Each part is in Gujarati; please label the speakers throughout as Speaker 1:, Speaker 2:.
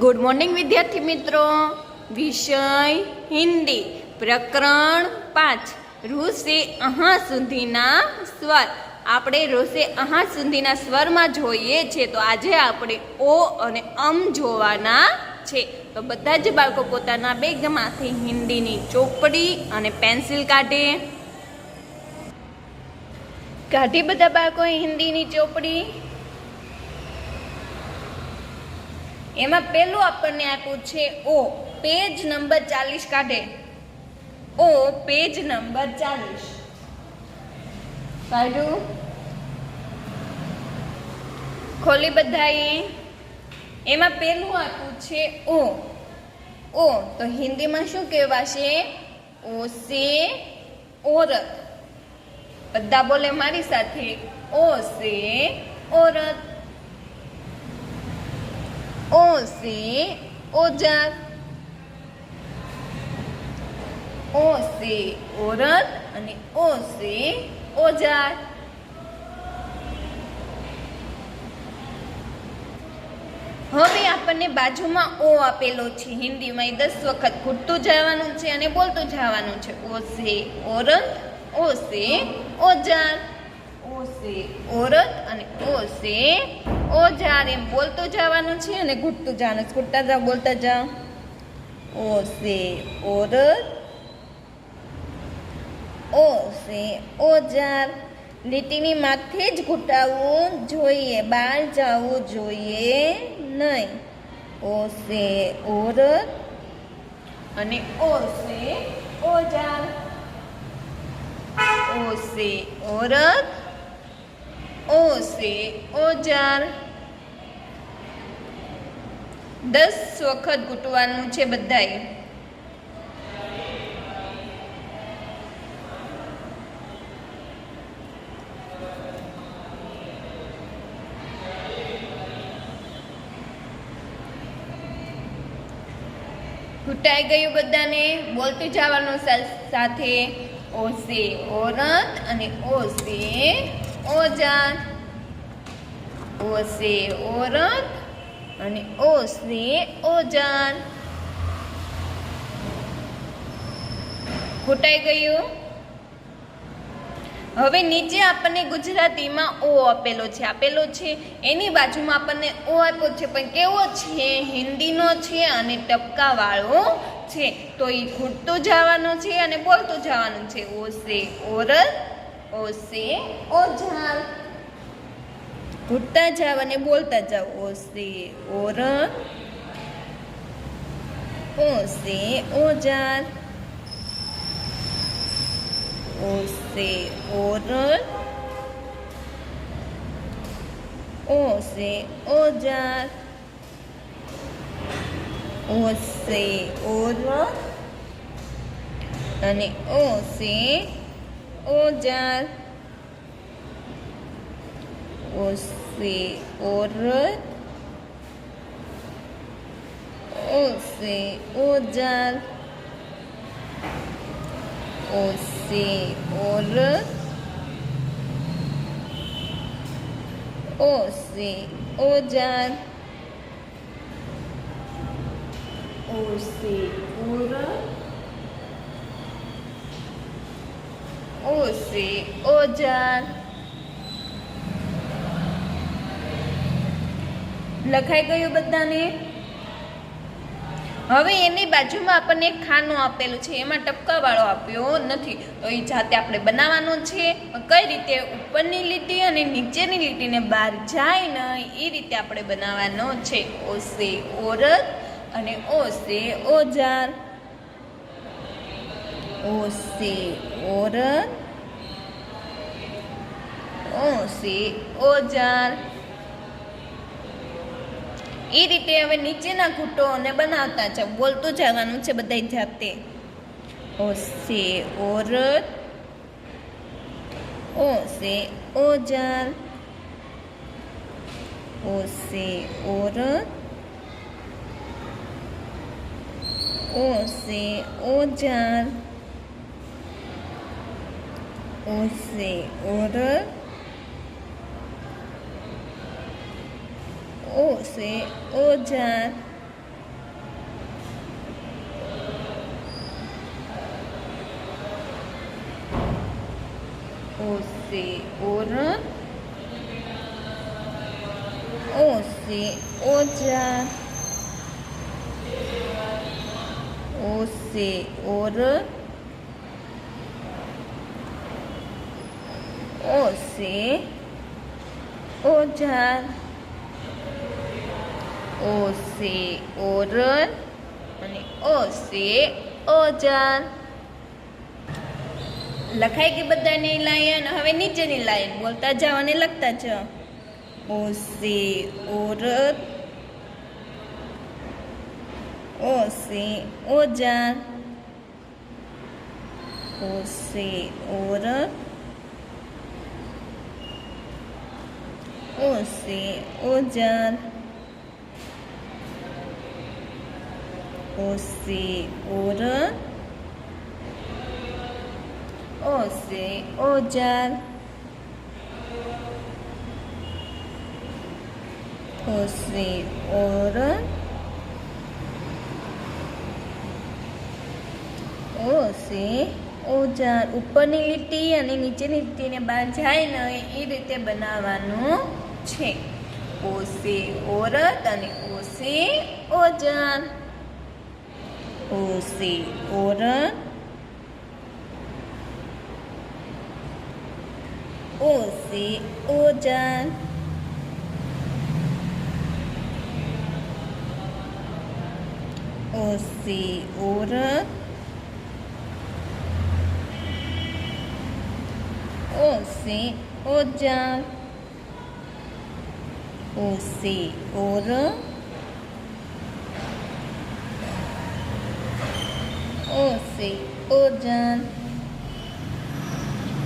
Speaker 1: ગુડ મોર્નિંગ વિદ્યાર્થી મિત્રો. વિષય હિન્દી, પ્રકરણ 5 રૂ સે અહા સુધીના સ્વર. આપણે રૂ સે અહા સુધીના સ્વરમાં જોઈએ છે. તો આજે આપણે ઓ અને જોવાના છે. તો બધા જ બાળકો પોતાના બેગમાંથી હિન્દીની ચોપડી અને પેન્સિલ કાઢી બધા બાળકોએ હિન્દીની ચોપડી. એમાં પહેલું આપણને આપ્યું છે ઓ. પેજ નંબર 40 કાઢે. ઓ પેજ નંબર 40 કાઢ્યું. ખોલી બધાએ. એમાં પહેલું આપ્યું છે ઓ. ઓ તો હિન્દીમાં શું કહેવાશે? ઓ સે ઓરત. બધા બોલે મારી સાથે, ઓ સે ઓરત. ઓ સે ઓજાર. ઓ સે ઓરત અને ઓ સે ઓજાર. હવે આપણને બાજુમાં ઓ આપેલો છે. હિન્દીમાં 10 વખત ઘૂંટતું જવાનું છે અને બોલતું જવાનું છે. ઓ સે ઓરત, ઓ સે ઓજાર. ઓ સે ઓરત અને ઓ સે ઓજાર એમ બોલતું જવાનું છે અને ઘૂંટતું જવાનું. ઘૂંટતા જાઓ, બોલતા જાઓ. ઓ સે ઓરત, ઓ સે ઓજાર. લીટીની માથે જ ઘૂંટાવવું જોઈએ, બહાર જવું જોઈએ નહીં. ઓ સે ઓરત અને ઓ સે ઓજાર. ઓ સે ઓરત, ઓ સે ઓજાર. 10 વખત ઘૂંટવાનું છે બધાએ. ઘૂંટાઈ ગયું બધાને. બોલતું જવાનું સાથે. ઓ સે ઓરત અને ઓ સે ઓજાર. ઓ સે ઓરત અને ઓ સે ઓજાર. ઘૂંટાઈ ગયું. હવે નીચે આપણને ગુજરાતીમાં ઓ આપેલો છે. એની બાજુમાં આપણને ઓ આપ્યો છે, પણ કેવો છે? હિન્દીનો છે અને ટપકાવાળો છે. તો એ ઘૂંટતું જવાનું છે અને બોલતું જવાનું છે. ઓ સે ઓરત, ઓ સે ઓજાર. ઘૂંટતા જાવ અને બોલતા જાવ. ઓ સે ઓરત, ઓ સે ઓજાર. ઓ સે ઓરત, ઓ સે ઓજાર. ઓ સે ઓરત અને ઓ સે ઓજાર. ઓ સે ઓરત, ઓ સે ઓજાર. ઓ સે ઓરત, ઓ સે ઓજાર. ઓ સે ઓરત, ઓ સે ઓજાર. લખાઈ ગયું બધાને. હવે એની બાજુમાં આપણને એક ખાનું આપેલું છે. એમાં ટપકાવાળો આપ્યો નથી, તો એ જાતે આપણે બનાવવાનું છે. કઈ રીતે? ઉપરની લીટી અને નીચેની લીટીને બહાર જાય નહીં એ રીતે આપણે બનાવવાનો છે. ઓ સે ઓરત અને ઓ સે ઓજાર. ઓ સે ઓરત, ઓ સે ઓજાર. એ રીતે હવે નીચેના ઘૂંટોને બનાવતા જાવ. બોલતું જવાનું છે બધા જાતે. ઓ સે ઓરત, ઓ સે ઓજાર. ઓ સે ઓરત, ઓ સે ઓજાર. ઓ સે ઓરત, ઓ સે ઓજાર. से औरत, ओ से औजार, ओ से औरत, ओ से औजार, ओ से औरत અને ઓ से औजार. લખાઈ ગઈ બધાની લાઈન. હવે નીચેની લાઈન બોલતા જાઓ અને લખતા જાઓ. ઓ से औरत, ओ से औजार, ओ से औरत, ओ से औजार, ओ से औरत, ओ से औजार, ओ से औरत, ओ से औजार. ઉપરની લીટી અને નીચેની લીટીને બહાર જાય ને એ રીતે બનાવવાનું છે. ઓ से औरत અને ઓ से औजार, ओ से औरत, ओ से औजार, ओ से औरत, ओ से औजार, ओ से औरत, ओ से औजार.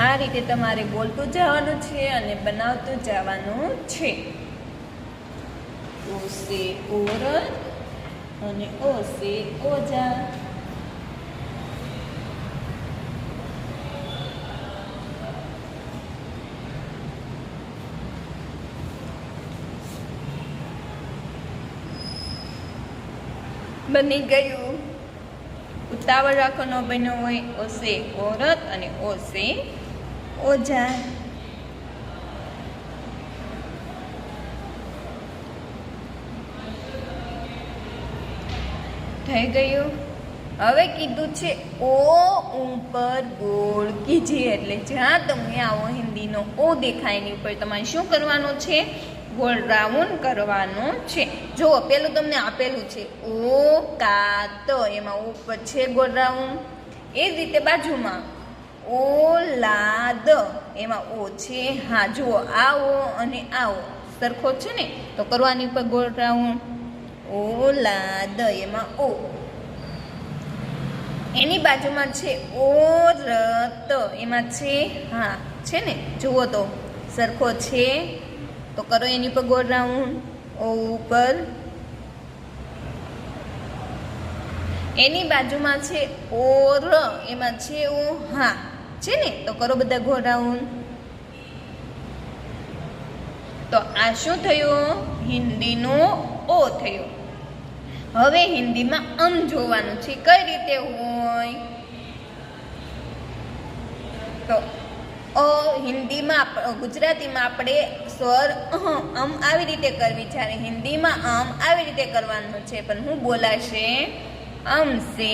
Speaker 1: આ રીતે તમારે બોલતું જવાનું છે અને બનાવતું જવાનું છે. ઓ से औरत અને ઓ से औजार. બની ગયું. ઉતાવળ રાખો ન બન્યો હોય. ઓ से औरत અને ઓ से औजार. થઈ ગયું. હવે કીધું છે ઓ ઉપર ગોળ કીજીએ, એટલે જ્યાં તમને આવો હિન્દીનો ઓ દેખાય એની ઉપર તમારે શું કરવાનું છે? ગોળ રાઉન્ડ કરવાનો છે. જુઓ પેલું તમને આપેલું છે ઓ કા ત, એમાં ઓ પર છે ગોળ રાઉન્ડ. એ જ રીતે બાજુમાં ઓ લા દ, એમાં ઓ છે હા. જુઓ આ ઓ અને આ ઓ સરખો છે ને, તો કરવાની ઉપર ગોળ રાઉન્ડ. ઓ લા દ, એમાં ઓ. એની બાજુમાં છે ઓ ર ત, એમાં છે હા છે ને, જુઓ તો સરખો છે, તો કરો એની પર ગોળ રાઉન્ડ. ઓ ઉપર. એની બાજુમાં છે ઓ ર, એમાં છે ઓ હા છે ને, તો કરો બધા ગોળ રાઉન્ડ. તો આ શું થયું? હિન્દીનો ઓ થયો. હવે હિન્દીમાં જોવાનું છે કઈ રીતે હોય. તો હિન્દીમાં ગુજરાતીમાં આપણે સ્વર આવી રીતે કરવી, જ્યારે હિન્દીમાં આવી રીતે કરવાનું છે. પણ હું બોલાશે से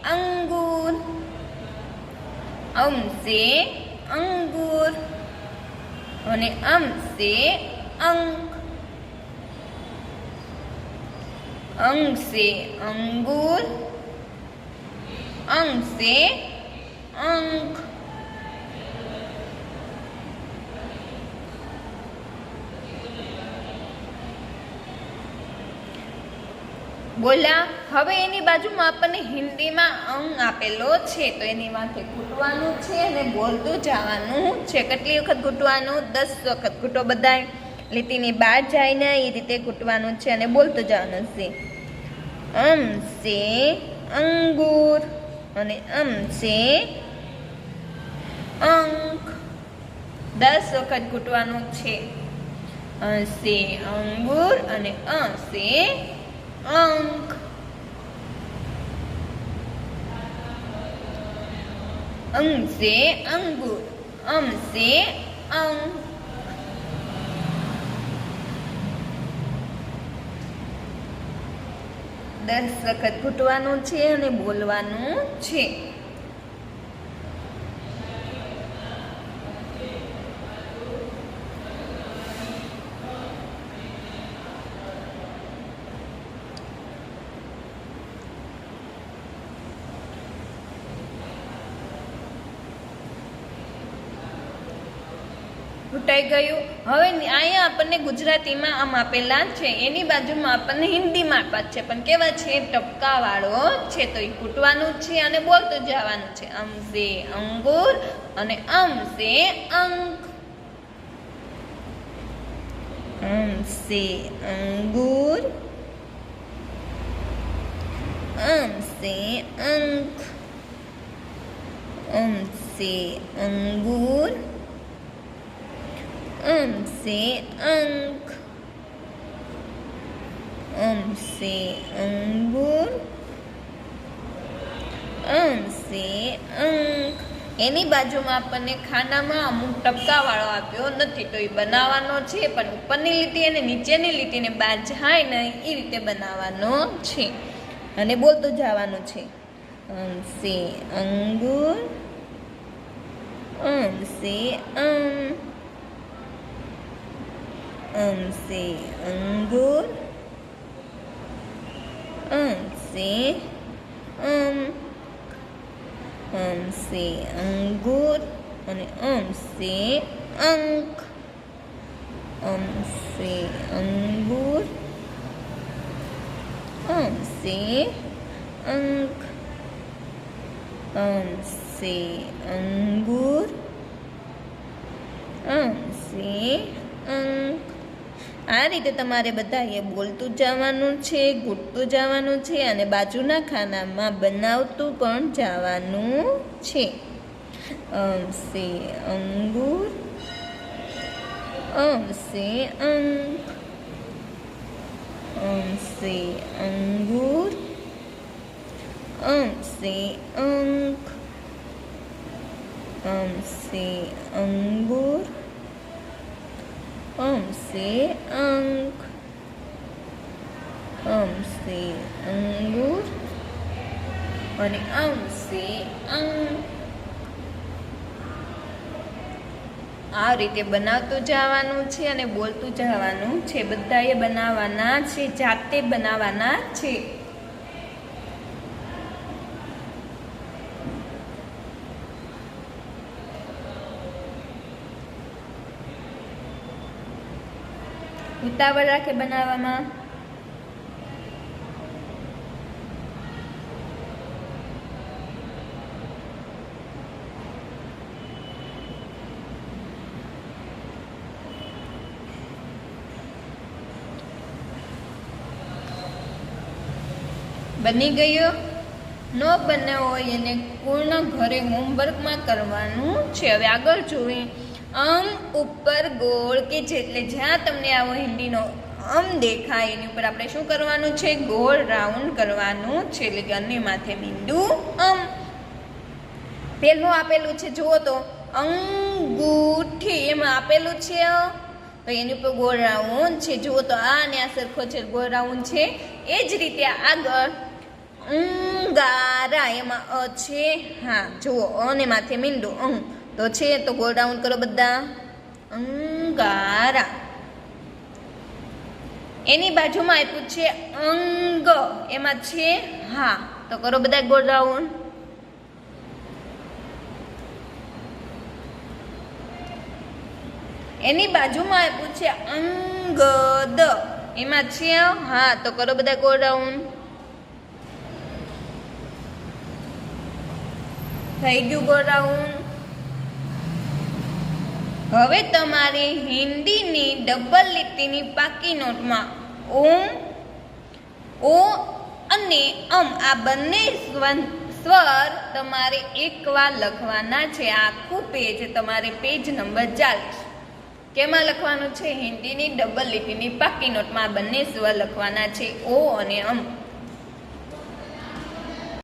Speaker 1: अंगूर, से अंगूर અને से अंक, से अंगूर, से अंक. બોલ્યા. હવે એની બાજુમાં આપણને હિન્દીમાં અંગ આપેલો છે, તો એની માથે ઘૂંટવાનું છે અને બોલતું જવાનું છે. કેટલી વખત ઘૂંટવાનું? 10 વખત ઘૂંટો. બધા લીટીની બહાર જાય ને એ રીતે ઘૂંટવાનું છે અને બોલતું જવાનું છે. से अंगूर અને से अंक. 10 વખત ઘૂંટવાનું છે. से अंगूर અને से अंक. से अंगूर, અમ સે અંક. દસ વખત ઘૂંટવાનું છે અને બોલવાનું છે. ઘૂંટાઈ ગયું. હવે અહીંયા આપણને ગુજરાતીમાં આમ આપેલા છે, એની બાજુમાં આપણને હિન્દીમાં આપ્યા છે, પણ કેવા છે? ટપકા વાળો છે. તો એ ઘૂંટવાનું છે અને બોલતું જવાનું છે. અમ સે અંગૂર અને અમ સે અંક. અમ સે અંગૂર, અમ સે અંક. અમ સે અંગૂર, અમ સે અંક. અમ સે અંગૂર, અમ સે અંક. એની બાજુમાં આપણને ખાનામાં અમુક ટપકા વાળો આપ્યો નથી, તો એ બનાવવાનો છે, પણ ઉપરની લીટી અને નીચેની લીટીને બહાર જાય ને એ રીતે બનાવવાનો છે અને બોલતું જવાનું છે. અમ સે અંગૂર, અમ સે અમ સે અંગૂર, અમ સે અંગૂર અને અમ સે અંક. અમ સે અંગૂર, અમ સે અંક. અમ સે અંગૂર, અમ સે અંક. આ રીતે તમારે બધાએ બોલતું જવાનું છે, ઘૂંટતું જવાનું છે અને બાજુના ખાનામાં બનાવતું પણ જવાનું છે. અમ સે અંગૂર, અમ સે અંક. અમ સે અંગૂર, અમ સે અંક. અમ સે અંગૂર, અમ સે અંક. અમ સે અંગૂર અને અમ સે અંક. આ રીતે બનાવતું જવાનું છે અને બોલતું જવાનું છે. બધાએ બનાવવાના છે, જાતે બનાવવાના છે. ઉતાવળ રાખે બનાવવામાં. બની ગયો? ન બનાવો હોય એને પૂર્ણ ઘરે હોમવર્કમાં કરવાનું છે. હવે આગળ જોઈએ. અમ ઉપર ગોળ કે છે, એટલે જ્યાં તમને આવો હિન્દીનો અમ દેખાય એની ઉપર આપણે શું કરવાનું છે? ગોળ રાઉન્ડ કરવાનું છે, એટલે કે અન્ય માથે બિંદુ અમ. પેલું આપેલું છે, જુઓ તો અંગૂઠી, એમાં આપેલું છે તો એની ઉપર ગોળ રાઉન્ડ છે. જુઓ તો આ અને આ સરખો છે, ગોળ રાઉન્ડ છે. એ જ રીતે આગળ અંગારા, એમાં અ છે, હા જુઓ અને માથે મીંડું અંગ તો છે, તો ગોળ રાઉન્ડ કરો બધા. અંગારા. એની બાજુમાં આપ્યું છે અંગ, એમાં છે હા, તો કરો બધા ગોળ રાઉન્ડ. એની બાજુમાં આપ્યું છે અંગદ, એમાં છે હા, તો કરો બધા ગોળ રાઉન્ડ. થઈ ગયું ગોળ રાઉન્ડ. હવે તમારે હિન્દીની ડબલ લીટીની પાકી નોટમાં ઓમ, ઓ અને અમ આ બંને સ્વર તમારે એકવાર લખવાના છે. આખું પેજ તમારે પેજ નંબર 40 કેમાં લખવાનું છે? હિન્દીની ડબલ લીટીની પાકી નોટમાં બંને સ્વર લખવાના છે, ઓ અને અમ.